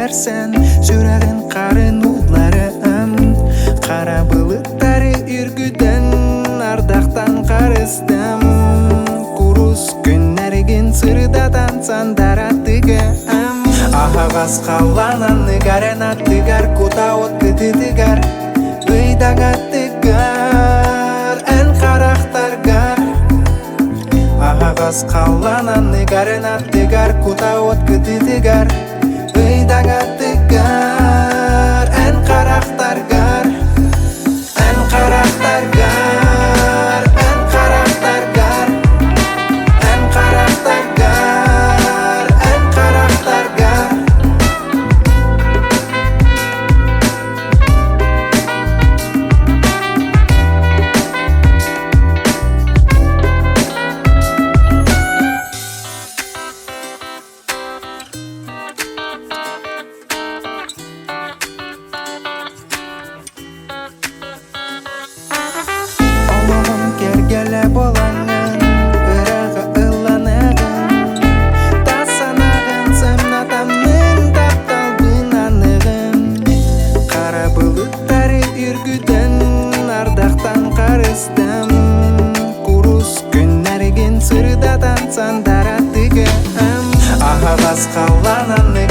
берсен жүрегин карын уларым. Кара булыттары үргүдөн ардактан карыстым. Курус күннәргин сырдатан сандаратыгам. Ахагас каланан ныгарена тыгар кутаот кытытыгар. Ыйдага тыгар эн карактаргар. Ахагас каланан ныгарена тыгар кутаот кытытыгар. Ыйдага тыгар эн карактаргар. Эн карактаргар. Эн карактаргар. Эн карактаргар. Эн карактаргар. Келе болаңын, ырағы ыланығын, тасанағын, сымнатамын, тапталбын анығын. Қара бұлыттары үргүден ардақтан қарыстым. Курус күннәрген сырдатан сандаратыгым. Ахагас қалананы